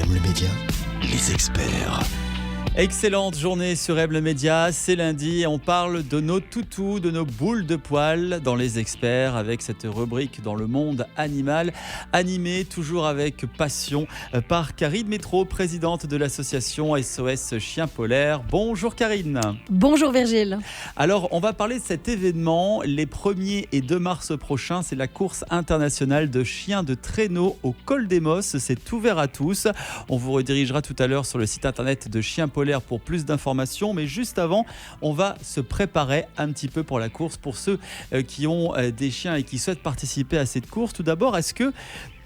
M le Média, les experts. Excellente journée sur M le Média, c'est lundi et on parle de nos toutous, de nos boules de poils dans les experts avec cette rubrique dans le monde animal, animée toujours avec passion par Karine Métro, présidente de l'association SOS Chiens Polaires. Bonjour Karine. Bonjour Virgile. Alors on va parler de cet événement les 1er et 2 mars prochains, c'est la course internationale de chiens de traîneau au Col des Mosses, c'est ouvert à tous. On vous redirigera tout à l'heure sur le site internet de Chiens Polaires pour plus d'informations, mais juste avant, on va se préparer un petit peu pour la course. Pour ceux qui ont des chiens et qui souhaitent participer à cette course, tout d'abord, est-ce que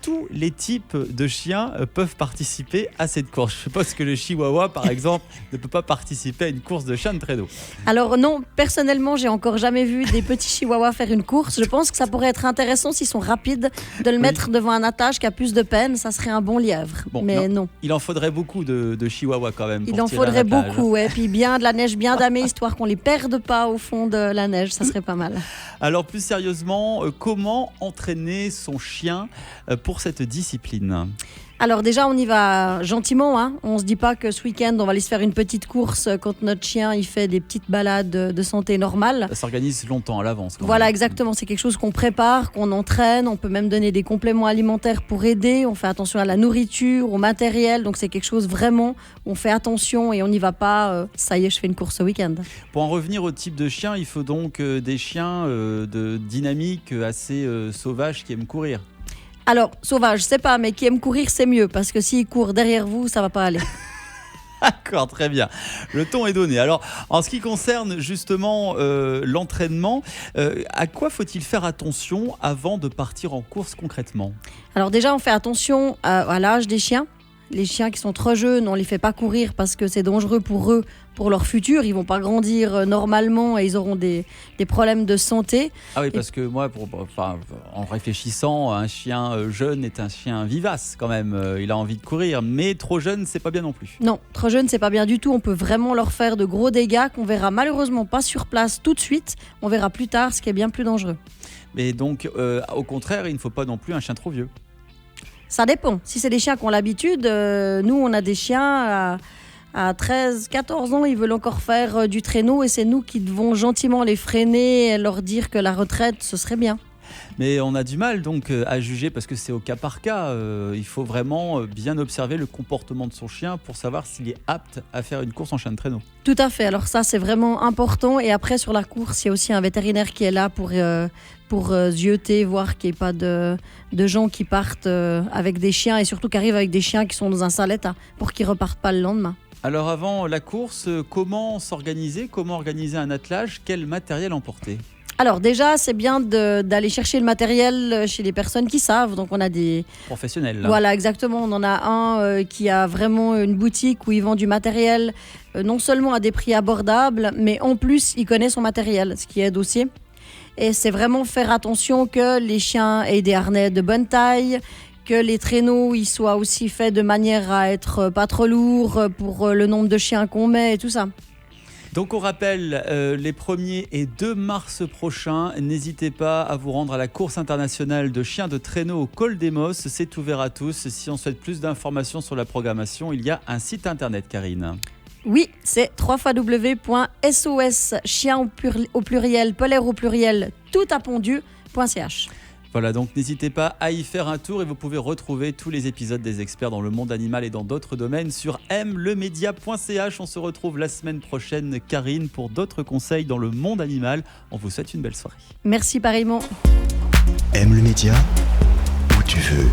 tous les types de chiens peuvent participer à cette course? Je suppose que le chihuahua, par exemple, ne peut pas participer à une course de chiens de traîneau. Alors non, personnellement, j'ai encore jamais vu des petits chihuahuas faire une course. Je pense que ça pourrait être intéressant s'ils sont rapides de le mettre devant un attelage qui a plus de peine. Ça serait un bon lièvre. Bon, mais non. Il en faudrait beaucoup de chihuahuas quand même. Il en faudrait beaucoup, et puis bien de la neige bien damée, histoire qu'on les perde pas au fond de la neige. Ça serait pas mal. Alors plus sérieusement, comment entraîner son chien pour cette discipline? Alors déjà, on y va gentiment. On se dit pas que ce week-end, on va aller se faire une petite course quand notre chien il fait des petites balades de santé normale. Ça s'organise longtemps à l'avance. Voilà, exactement. C'est quelque chose qu'on prépare, qu'on entraîne. On peut même donner des compléments alimentaires pour aider. On fait attention à la nourriture, au matériel. Donc c'est quelque chose vraiment, on fait attention et on n'y va pas, ça y est, je fais une course ce week-end. Pour en revenir au type de chien, il faut donc des chiens de dynamique assez sauvages qui aiment courir. Alors, sauvage, je sais pas, mais qui aime courir, c'est mieux. Parce que s'il court derrière vous, ça va pas aller. D'accord, très bien. Le ton est donné. Alors, en ce qui concerne justement l'entraînement, à quoi faut-il faire attention avant de partir en course concrètement? Alors déjà, on fait attention à l'âge des chiens. Les chiens qui sont trop jeunes, on les fait pas courir parce que c'est dangereux pour eux, pour leur futur. Ils vont pas grandir normalement et ils auront des problèmes de santé. Ah oui, parce que moi, en réfléchissant, un chien jeune est un chien vivace quand même. Il a envie de courir, mais trop jeune, c'est pas bien non plus. Non, trop jeune, c'est pas bien du tout. On peut vraiment leur faire de gros dégâts qu'on verra malheureusement pas sur place tout de suite. On verra plus tard, ce qui est bien plus dangereux. Mais donc, au contraire, il ne faut pas non plus un chien trop vieux. Ça dépend. Si c'est des chiens qui ont l'habitude, nous, on a des chiens à 13, 14 ans, ils veulent encore faire du traîneau et c'est nous qui devons gentiment les freiner et leur dire que la retraite, ce serait bien. Mais on a du mal donc à juger parce que c'est au cas par cas. Il faut vraiment bien observer le comportement de son chien pour savoir s'il est apte à faire une course en chien de traîneau. Tout à fait. Alors ça, c'est vraiment important. Et après, sur la course, il y a aussi un vétérinaire qui est là pour zioter, voir qu'il n'y ait pas de gens qui partent avec des chiens et surtout qui arrivent avec des chiens qui sont dans un sale état pour qu'ils ne repartent pas le lendemain. Alors avant la course, comment s'organiser? Comment organiser un attelage? Quel matériel emporter? Alors déjà, c'est bien d'aller chercher le matériel chez les personnes qui savent. Donc on a des professionnels. Là. Voilà, exactement. On en a un qui a vraiment une boutique où il vend du matériel, non seulement à des prix abordables, mais en plus, il connaît son matériel, ce qui aide aussi. Et c'est vraiment faire attention que les chiens aient des harnais de bonne taille, que les traîneaux ils soient aussi faits de manière à être pas trop lourds pour le nombre de chiens qu'on met et tout ça. Donc on rappelle les 1er et 2 mars prochains, n'hésitez pas à vous rendre à la course internationale de chiens de traîneau au Col des Mosses, c'est ouvert à tous. Si on souhaite plus d'informations sur la programmation, il y a un site internet, Karine. Oui, c'est www.sos chien au pluriel, polaire au pluriel, tout à pondu.ch. Voilà, donc n'hésitez pas à y faire un tour et vous pouvez retrouver tous les épisodes des experts dans le monde animal et dans d'autres domaines sur mlemedia.ch. On se retrouve la semaine prochaine, Karine, pour d'autres conseils dans le monde animal. On vous souhaite une belle soirée. Merci pareillement. M le Média, où tu veux.